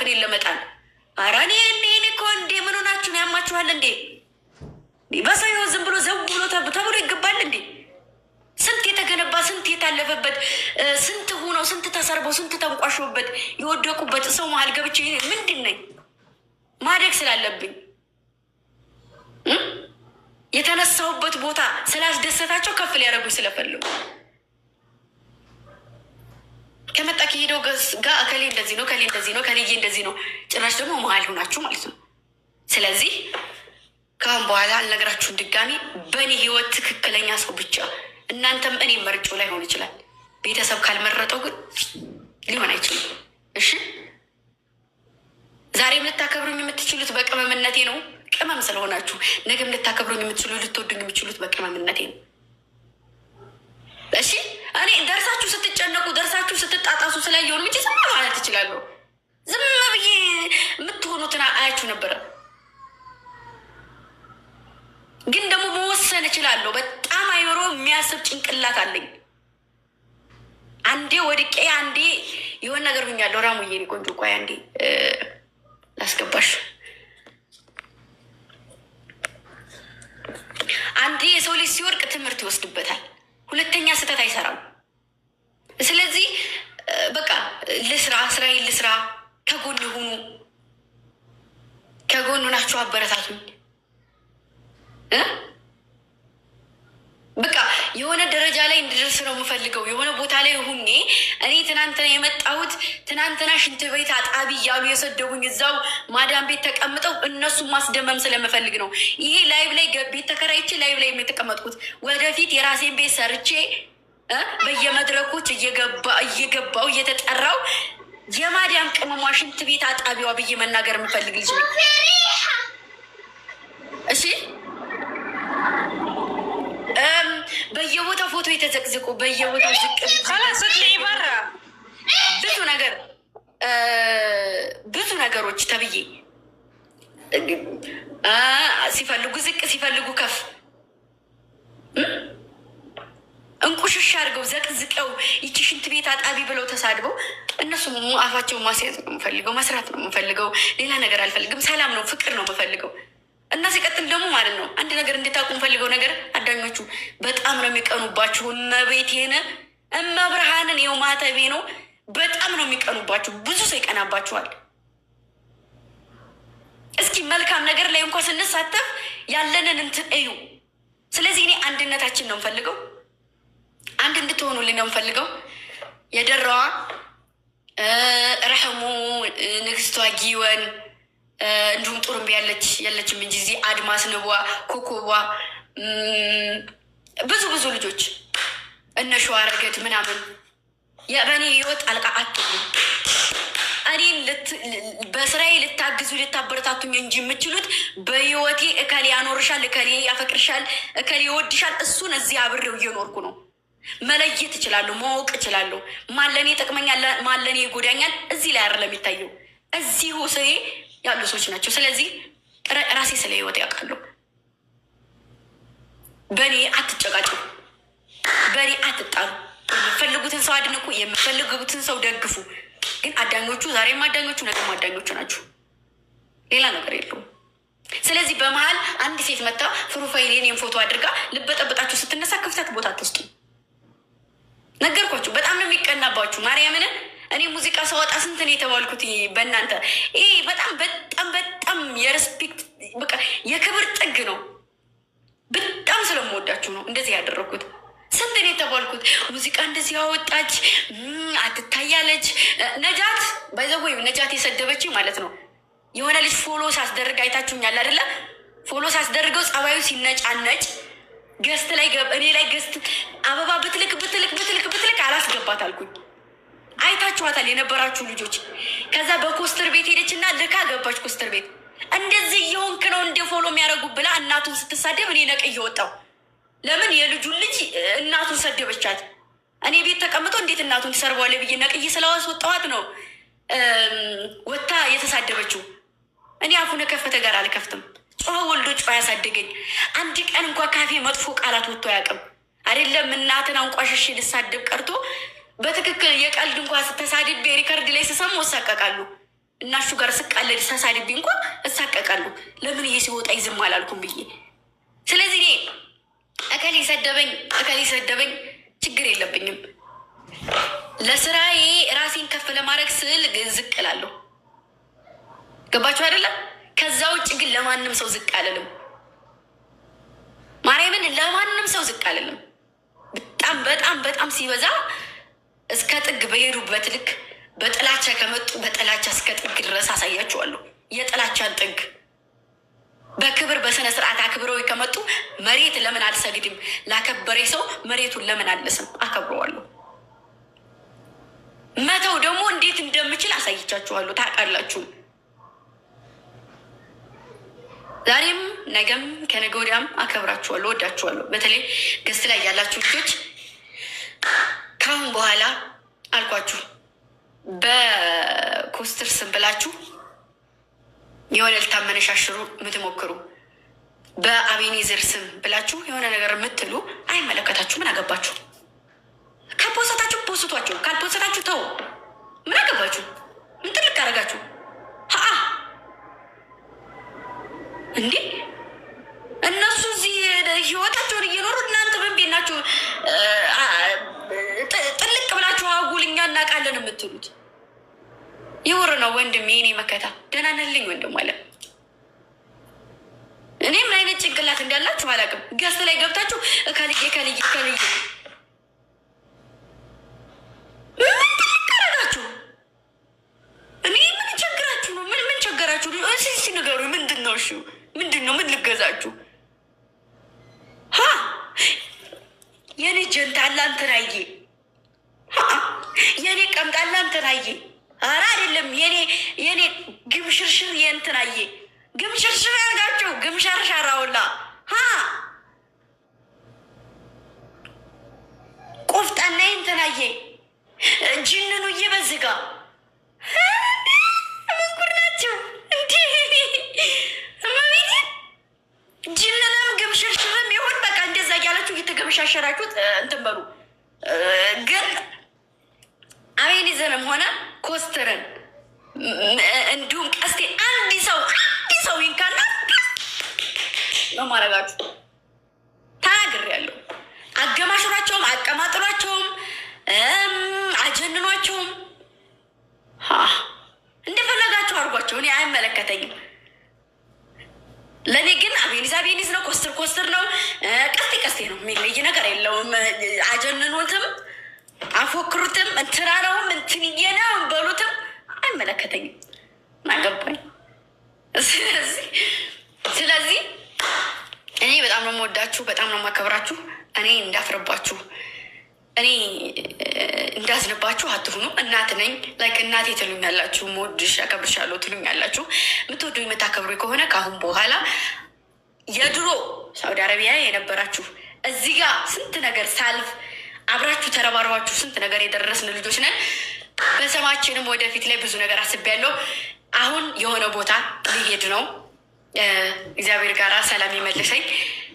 እኔን ለመጣል። ኧረ እኔ እኮ እንዴ ምን ሆናችሁ ነው? ያማችኋል እንዴ? በሰው ህይወት ዝም ብሎ ዘው ብሎ ተብሎ ይገባል እንዴ? ስንት የተገነባ ስንት የታለፈበት ስንት ሆነው ስንት ተሰርበው ስንት ተንቋሾበት የወደቁበት ሰው መሀል ገብቼ ምንድን ነኝ? ማደግ ስላለብኝ የተነሳሁበት ቦታ ስላስደሰታቸው ከፍ ሊያደርጉኝ ስለፈለጉ ከመጣ ከሄደው ጋር እከሌ እንደዚህ ነው፣ እከሌ እንደዚህ ነው፣ እከሌዬ እንደዚህ ነው። ጭራሽ ደግሞ መሀል ሆናችሁ ማለት ነው። ስለዚህ ከአሁን በኋላ አልነግራችሁም ድጋሚ። በእኔ ህይወት ትክክለኛ ሰው ብቻ እናንተም እኔ መርጮ ላይሆን ይችላል። ቤተሰብ ካልመረጠው ግን ሊሆን አይችልም። እሺ ዛሬም ልታከብሩኝ የምትችሉት በቅመምነቴ ነው። ቅመም ስለሆናችሁ ነገም ልታከብሩኝ የምትችሉ ልትወዱኝ የምትችሉት በቅመምነቴ ነው። እሺ እኔ ደርሳችሁ ስትጨነቁ ደርሳችሁ ስትጣጣሱ ስላየሆኑ እንጂ ዝም ማለት ትችላለሁ። ዝም ብዬ የምትሆኑትን አያችሁ ነበረ። ግን ደግሞ መወሰን እችላለሁ። በጣም አይምሮ የሚያስብ ጭንቅላት አለኝ። አንዴ ወድቄ አንዴ የሆነ ነገር ብኛለሁ። ራሙዬ እኔ ቆንጆ ቆይ አንዴ ላስገባሽ። አንዴ የሰው ልጅ ሲወድቅ ትምህርት ይወስድበታል። ሁለተኛ ስህተት አይሰራም። ስለዚህ በቃ ስራዬን ልስራ። ከጎን ሁኑ፣ ከጎኑ ናችሁ፣ አበረታቱኝ። በቃ የሆነ ደረጃ ላይ እንድደርስ ነው የምፈልገው። የሆነ ቦታ ላይ ሁኜ እኔ ትናንትና የመጣሁት ትናንትና ሽንት ቤት አጣቢ እያሉ የሰደቡኝ እዛው ማዳም ቤት ተቀምጠው እነሱን ማስደመም ስለምፈልግ ነው። ይሄ ላይቭ ላይ ቤት ተከራይቼ ላይቭ ላይ የተቀመጥኩት ወደፊት የራሴን ቤት ሰርቼ በየመድረኮች እየገባው እየተጠራው የማዳም ቅመሟ ሽንት ቤት አጣቢዋ ብዬ መናገር የምፈልግ ልጅ ነው። እሺ በየቦታው ፎቶ የተዘቅዝቁ በየቦታው ዝቅ ብዙ ነገሮች ተብዬ ሲፈልጉ ዝቅ ሲፈልጉ ከፍ እንቁሽሽ አድርገው ዘቅዝቀው ይቺ ሽንት ቤት አጣቢ ብለው ተሳድበው እነሱ አፋቸውን ማስያዝ ነው የምፈልገው። መስራት ነው የምፈልገው። ሌላ ነገር አልፈልግም። ሰላም ነው፣ ፍቅር ነው የምፈልገው። እና ሲቀጥል ደግሞ ማለት ነው አንድ ነገር እንድታውቁ የምፈልገው ነገር አዳኞቹ በጣም ነው የሚቀኑባችሁ። እመቤቴን እመብርሃንን ይኸው ማተቤ ነው። በጣም ነው የሚቀኑባችሁ። ብዙ ሰው ይቀናባችኋል። እስኪ መልካም ነገር ላይ እንኳ ስንሳተፍ ያለንን እንትን እዩ። ስለዚህ እኔ አንድነታችን ነው የምፈልገው። አንድ እንድትሆኑልኝ ነው የምፈልገው። የደራዋ ረሕሙ ንግስቷ ጊወን እንዲሁም ጡሩምቢ ያለችም እንጂ እዚህ አድማስ ንቧ ኮኮቧ ብዙ ልጆች እነ ሸዋ ረገድ ምናምን በእኔ ህይወት ጣልቃ አትግቡ። እኔን በስራዬ ልታግዙ ልታበረታቱኝ እንጂ የምችሉት በህይወቴ እከሌ ያኖርሻል፣ እከሌ ያፈቅርሻል፣ እከሌ ይወድሻል፣ እሱን እዚህ አብሬው እየኖርኩ ነው። መለየት እችላለሁ፣ ማወቅ እችላለሁ። ማለኔ ጠቅመኛል፣ ማለኔ ይጎዳኛል። እዚህ ላይ አይደለም የሚታየው፣ እዚሁ ስሬ ያሉ ሰዎች ናቸው። ስለዚህ ራሴ ስለ ህይወት ያውቃለሁ። በእኔ አትጨቃጩ፣ በእኔ አትጣሉ። የምፈልጉትን ሰው አድንቁ፣ የምፈልጉትን ሰው ደግፉ። ግን አዳኞቹ ዛሬም አዳኞቹ ነገም አዳኞቹ ናቸው። ሌላ ነገር የለውም። ስለዚህ በመሀል አንድ ሴት መጣ ፕሮፋይል የኔን ፎቶ አድርጋ ልበጠበጣችሁ ስትነሳ ክፍተት ቦታ አትስጡ። ነገርኳችሁ። በጣም ነው የሚቀናባችሁ። ማርያምን እኔ ሙዚቃ ሰወጣ ስንት ነው የተባልኩት በእናንተ። ይሄ በጣም የሬስፔክት በቃ የክብር ጥግ ነው። በጣም ስለምወዳችሁ ነው እንደዚህ ያደረግኩት። ስንት ነው የተባልኩት። ሙዚቃ እንደዚህ ያወጣች አትታያለች። ነጃት ባይዘወይ ነጃት የሰደበች ማለት ነው። የሆነ ልጅ ፎሎ ሳስደርግ አይታችሁኛል አይደለ? ፎሎ ሳስደርገው ጸባዩ ሲነጫነጭ ገስት ላይ እኔ ላይ ገስት አበባ ብትልክ አላስገባት አልኩኝ። አይታችኋታል የነበራችሁ ልጆች። ከዛ በኮስተር ቤት ሄደች እና ልካ ገባች ኮስተር ቤት። እንደዚህ እየሆንክ ነው እንደ ፎሎ የሚያደርጉ ብላ እናቱን ስትሳደብ እኔ ነቅ እየወጣው። ለምን የልጁን ልጅ እናቱን ሰደበቻት። እኔ ቤት ተቀምጦ እንዴት እናቱን ትሰርበዋለ ብዬ ነቅዬ ስለዋስወጣኋት ነው ወታ የተሳደበችው። እኔ አፉን ከፈተ ጋር አልከፍትም። ጮኸ ወልዶ ጮኸ ያሳደገኝ። አንድ ቀን እንኳ ካፌ መጥፎ ቃላት ወጥቶ አያውቅም። አይደለም እናትን አንቋሸሽ ልሳደብ ቀርቶ በትክክል የቀልድ እንኳ ተሳድቤ ሪከርድ ላይ ስሰሙ ወሳቀቃሉ። እናሹ ጋር ስቃለድ ሳሳድቤ እንኳ እሳቀቃለሁ። ለምን ይሄ ሲወጣ ይዝም አላልኩም ብዬ። ስለዚህ እኔ እከሌ ሰደበኝ ችግር የለብኝም። ለስራዬ ራሴን ከፍ ለማድረግ ስል ዝቅ እላለሁ። ገባችሁ አይደለም? ከዛ ውጭ ግን ለማንም ሰው ዝቅ አልልም። ማርያምን ለማንም ሰው ዝቅ አልልም። በጣም በጣም በጣም ሲበዛ እስከ ጥግ በሄዱበት ልክ በጥላቻ ከመጡ በጥላቻ እስከ ጥግ ድረስ አሳያችኋለሁ። የጥላቻን ጥግ በክብር በስነ ስርዓት አክብረው ከመጡ መሬት ለምን አልሰግድም? ላከበሬ ሰው መሬቱን ለምን አልስም? አከብረዋለሁ። መተው ደግሞ እንዴት እንደምችል አሳይቻችኋለሁ። ታውቃላችሁ። ዛሬም ነገም ከነገ ወዲያም አከብራችኋለሁ፣ ወዳችኋለሁ። በተለይ ገስት ላይ ያላችሁ ልጆች ከአሁን በኋላ አልኳችሁ በኮስተር ስም ብላችሁ የሆነ ልታመነሻሽሩ የምትሞክሩ በአቤኔዘር ስም ብላችሁ የሆነ ነገር የምትሉ አይመለከታችሁ። ምን አገባችሁ? ከፖሰታችሁ ፖስቷችሁ፣ ካልፖሰታችሁ ተው። ምን አገባችሁ? ምን ትልቅ አደረጋችሁ? እንዴ እነሱ እዚህ ህይወታቸውን እየኖሩ እናንተ በንቤት ናችሁ ጥልቅ ብላችሁ አጉልኛ እናውቃለን የምትሉት። ይውር ነው ወንድም፣ የኔ መከታ ደህና ነልኝ ወንድም አለ። እኔ ምን አይነት ጭንቅላት እንዳላችሁ አላውቅም። ገስት ላይ ገብታችሁ ከልዬ እኔ ምን ቸግራችሁ ነው? ምን ቸገራችሁ? እስኪ ንገሩ። ምንድን ነው? እሺ ምንድን ነው? ምን ልገዛችሁ? የኔ ጀንታላ እንትናዬ፣ የኔ ቀምጣላ እንትናዬ፣ ኧረ አይደለም የኔ ግምሽርሽር የእንትናዬ፣ ግምሽርሽር ያርጋችሁ፣ ግምሸርሸራውላ ቆፍጣናዬ እንትናዬ፣ ጅንኑዬ በዝጋ ምንኩር ናቸው እንዲ ጅንንም ግምሽርሽርም ይሁን በቃ እንደዛ እያላችሁ እየተገመሻሸራችሁት እንትን በሉ። ግን አቤኔዘርም ሆነ ኮስተርን እንዲሁም ቀስቴ አንድ ሰው ይንካና ነው ማረጋችሁ። ተናግሬያለሁ። አገማሽሯቸውም፣ አቀማጥሏቸውም፣ አጀንኗቸውም እንደፈለጋችሁ አድርጓቸው። እኔ አይመለከተኝም። ለእኔ ግን አቤኒዝ ነው፣ ኮስተር ነው፣ ቀስቴ ነው። የሚለይ ነገር የለውም። አጀንኑትም፣ አፎክሩትም፣ እንትራራውም እንትንዬ ነው በሉትም አይመለከተኝም። አገባኝ። ስለዚህ እኔ በጣም ነው የምወዳችሁ፣ በጣም ነው የማከብራችሁ። እኔ እንዳፍርባችሁ፣ እኔ እንዳዝንባችሁ አትሁኑ። እናት ነኝ። ላይክ እናቴ ትሉኛላችሁ፣ የምወድሽ አከብርሻለሁ ትሉኛላችሁ። የምትወዱ የምታከብሩ ከሆነ ከአሁን በኋላ የድሮ ሳውዲ አረቢያ የነበራችሁ እዚህ ጋር ስንት ነገር ሳልፍ አብራችሁ ተረባርባችሁ ስንት ነገር የደረስን ልጆች ነን። በሰማችንም ወደፊት ላይ ብዙ ነገር አስቤያለሁ። አሁን የሆነ ቦታ ሊሄድ ነው። እግዚአብሔር ጋር ሰላም ይመልሰኝ።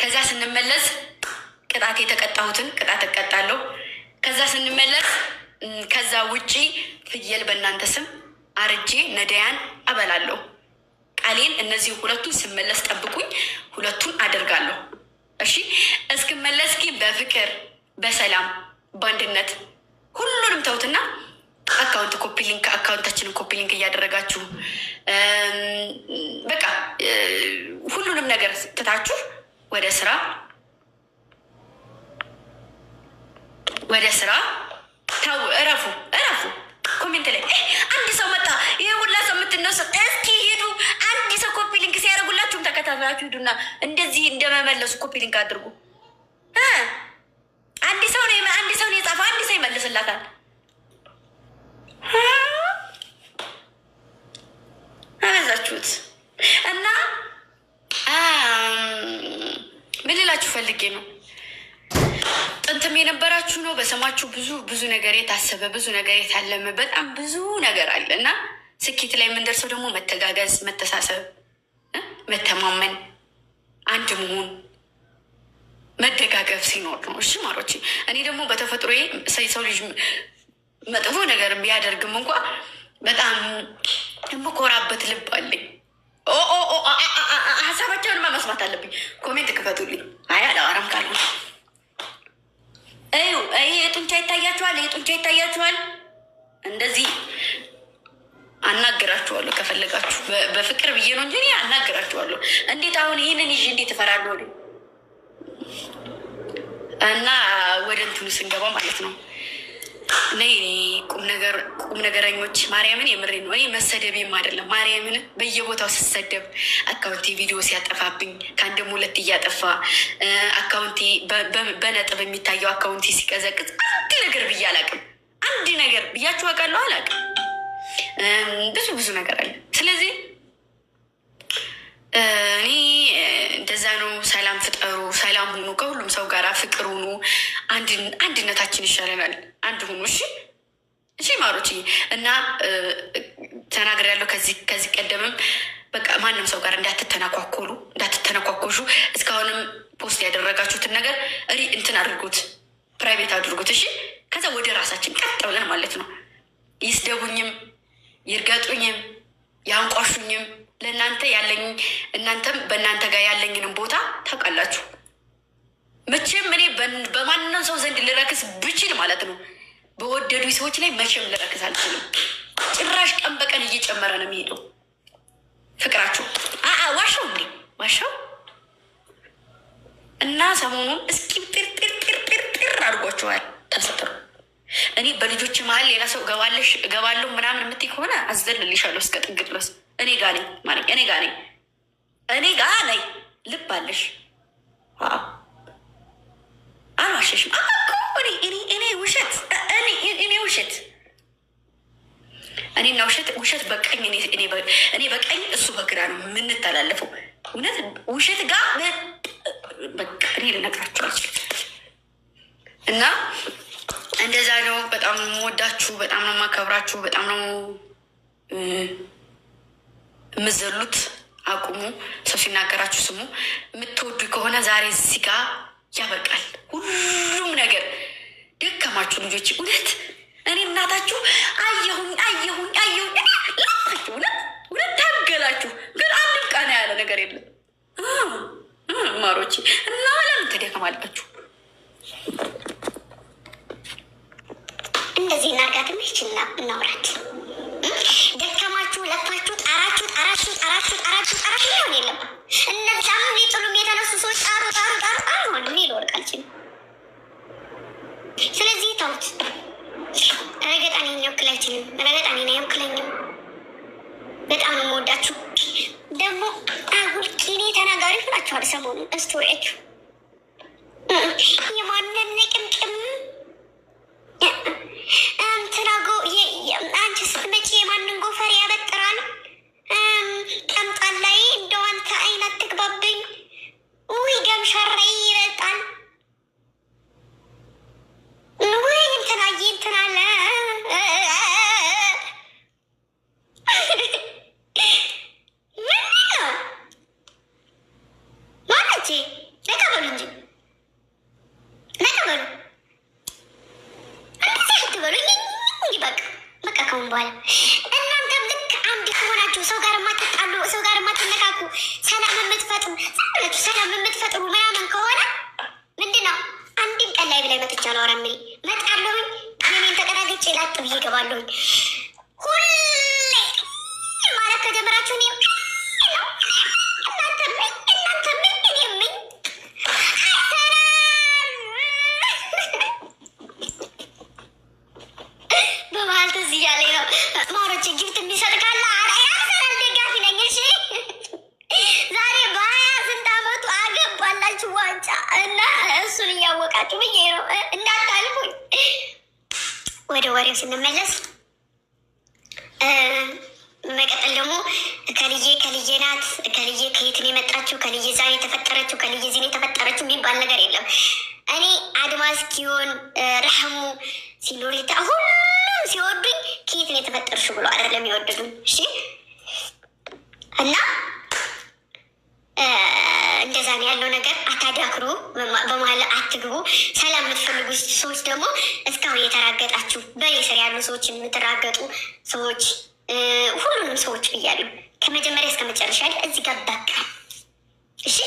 ከዛ ስንመለስ ቅጣት የተቀጣሁትን ቅጣት እቀጣለሁ። ከዛ ስንመለስ ከዛ ውጪ ፍየል በእናንተ ስም አርጄ ነዳያን አበላለሁ። ቃሌን እነዚህ ሁለቱን ስመለስ ጠብቁኝ። ሁለቱን አደርጋለሁ። እሺ እስክመለስ ግን በፍቅር በሰላም በአንድነት ሁሉንም ተውትና አካውንት ኮፒሊንክ አካውንታችንን ኮፒሊንክ እያደረጋችሁ በቃ ሁሉንም ነገር ትታችሁ ወደ ስራ ታው እረፉ። ኮሜንት ላይ አንድ ሰው መጣ፣ ይሄ ሁላ ሰው የምትነሱ እስኪ ሂዱ። አንድ ሰው ኮፒ ሊንክ ሲያደርጉላችሁም ተከታትላችሁ ሂዱና እንደዚህ እንደመመለሱ ኮፒ ሊንክ አድርጉ። አንድ ሰው ነው የጻፈ፣ አንድ ሰው ይመልስላታል። አበዛችሁት። እና ምን ልላችሁ ፈልጌ ነው፣ ጥንትም የነበራችሁ ነው። በሰማችሁ ብዙ ነገር የታሰበ ብዙ ነገር የታለመ በጣም ብዙ ነገር አለ እና ስኬት ላይ የምንደርሰው ደግሞ መተጋገዝ፣ መተሳሰብ፣ መተማመን፣ አንድ መሆን፣ መደጋገፍ ሲኖር ነው። እሺ ማሮች፣ እኔ ደግሞ በተፈጥሮዬ ሰው ልጅ መጥፎ ነገር ቢያደርግም እንኳ በጣም የምኮራበት ልብ አለኝ። ሀሳባቸውንማ መስማት አለብኝ። ኮሜንት ክፈቱልኝ። አይ አላወራም ካሉ ይሄ የጡንቻ ይታያችኋል፣ ይሄ ጡንቻ ይታያችኋል። እንደዚህ አናግራችኋለሁ ከፈለጋችሁ በፍቅር ብዬ ነው እንጂ አናግራችኋለሁ። እንዴት አሁን ይህንን ይዤ እንዴት እፈራለሁ? እና ወደ እንትኑ ስንገባ ማለት ነው ነይ ቁም ነገረኞች ማርያምን የምሬ ነው። እኔ መሰደቤም አይደለም ማርያምን በየቦታው ስሰደብ አካውንቴ ቪዲዮ ሲያጠፋብኝ ከአንድም ሁለት እያጠፋ አካውንቴ በነጥብ የሚታየው አካውንቴ ሲቀዘቅዝ አንድ ነገር ብዬ አላቅም። አንድ ነገር ብያችሁ አውቃለሁ? አላቅም። ብዙ ነገር አለ። ስለዚህ እኔ እንደዛ ነው። ሰላም ፍጠሩ፣ ሰላም ሁኑ፣ ከሁሉም ሰው ጋር ፍቅር ሁኑ። አንድነታችን ይሻለናል። አንድ ሁኑ። እሺ ማሮች። እና ተናግሬያለሁ ከዚህ ቀደምም በቃ ማንም ሰው ጋር እንዳትተነኳኮሹ። እስካሁንም ፖስት ያደረጋችሁትን ነገር እንትን አድርጉት፣ ፕራይቬት አድርጉት። እሺ ከዛ ወደ ራሳችን ቀጥ ብለን ማለት ነው ይስደቡኝም ይርገጡኝም ያንቋሹኝም ለእናንተ ያለኝ እናንተም በእናንተ ጋር ያለኝንም ቦታ ታውቃላችሁ። መቼም እኔ በማንም ሰው ዘንድ ልረክስ ብችል ማለት ነው በወደዱ ሰዎች ላይ መቼም ልረክስ አልችልም። ጭራሽ ቀን በቀን እየጨመረ ነው የሚሄደው ፍቅራችሁ። ዋሻው እንዴ ዋሻው እና ሰሞኑን እስኪ ጥርጥር አድርጓችኋል። ተሰጥሩ እኔ በልጆች መሀል ሌላ ሰው እገባለሁ ምናምን የምትይ ከሆነ አዘልልሻለሁ እስከ ጥግ ድረስ። እኔ ጋ ነኝ ማለት እኔ ጋ ነኝ። ልብ አለሽ? አልዋሸሽም። እኔ ውሸት እኔና ውሸት በቀኝ እኔ በቀኝ እሱ በግራ ነው የምንተላለፈው። እውነት ውሸት ጋር በቃ እኔ ልነግራችሁ አልችልም። እና እንደዛ ነው። በጣም የምወዳችሁ፣ በጣም ነው የማከብራችሁ፣ በጣም ነው የምዘሉት። አቁሙ። ሰው ሲናገራችሁ ስሙ። የምትወዱ ከሆነ ዛሬ እዚህ ጋ ያበቃል ሁሉም ነገር። ደከማችሁ ልጆች። እውነት እኔ እናታችሁ አየሁኝ እውነት ታገላችሁ፣ ግን አንድም ቃና ያለ ነገር የለም ማሮቼ። እና ለምን ትደከማላችሁ? እንደዚህ እናርጋትም ይችልና እናውራት። ደከማችሁ፣ ለፋችሁ፣ ጣራችሁ ሊሆን የለም። እነዛም ሊጥሉም የተነሱ ሰዎች ጣሩ ሆን ሊወርቅ አልችልም። ስለዚህ ተውት። ረገጣኔ ያውክል አይችልም። ረገጣኔ ና ያውክለኝም። በጣም ነው የምወዳችሁ። ደግሞ አሁን ቂኔ ተናጋሪ ሆናችኋል። ሰሞኑን እስቶሪያችሁ የማንን ቅምቅም እንትናጎ አንቺ ስትመጪ የማንን ጎፈር ያበጥራል ቀምጣል ላይ እንደው አንተ አይነት ትግባብኝ ውይ ገምሸራይ ይበልጣል ውይ እንትናዬ እንትናለ ምንድነው ማለቼ ነቀበሉ እንጂ ነቀበሉ በቃ ከሁን በኋላ እናንተም ልክ አንድ ከሆናችሁ ሰው ጋር የማትጣሉ ሰው ጋር የማትነካኩ ሰላም የምትፈጥሩ ምናምን ከሆነ ምንድን ነው አንድም ቀን ላይ ብላይ መጥቻ ነው አረምኔ መጣለሁኝ። የኔን ተቀዳግጬ ላጥ ብዬ እገባለሁኝ። ሁሌ ማለት ከጀመራችሁ እያወቃችሁ ብዬ ነው እንዳታልፉኝ። ወደ ወሬው ስንመለስ መቀጠል ደግሞ ከልዬ ናት፣ ከልዬ ከየት ነው የመጣችው፣ ከልዬ ዛሬ የተፈጠረችው፣ ከልዬ ዚህ የተፈጠረችው የሚባል ነገር የለም። እኔ አድማስ ኪዮን ረሐሙ ሲሎሪታ ሁሉም ሲወዱኝ ከየት ነው የተፈጠርሽው ብሎ አይደለም የወደዱኝ። እሺ እና እንደዛ ነው ያለው ነገር። አታዳክሩ፣ በመሀል አትግቡ። ሰላም የምትፈልጉ ሰዎች ደግሞ እስካሁን የተራገጣችሁ በእኔ ስር ያሉ ሰዎች የምትራገጡ ሰዎች ሁሉንም ሰዎች ብያለሁ ከመጀመሪያ እስከ መጨረሻ እዚህ ጋር በቃ እሺ።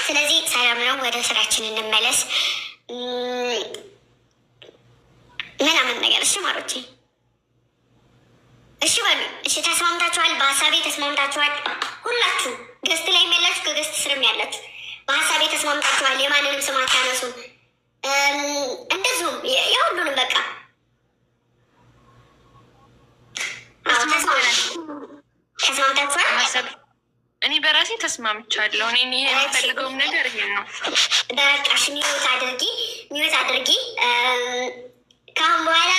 ስለዚህ ሰላም ነው፣ ወደ ስራችን እንመለስ ምናምን ነገር እሺ ማሮቼ እሺ በሉ እሺ። ተስማምታችኋል? በሀሳቤ ተስማምታችኋል? ሁላችሁ ገስት ላይ ያላችሁ ከገስት ስርም ያላችሁ በሀሳቤ ተስማምታችኋል? የማንንም ስም አታነሱም። እንደዚሁም የሁሉንም በቃ ተስማምታችኋል? እኔ በራሴ ተስማምቻለሁ። እኔ ይሄ የሚፈልገውም ነገር ይሄን ነው። በቃሽ ሚዩት አድርጊ። ከአሁን በኋላ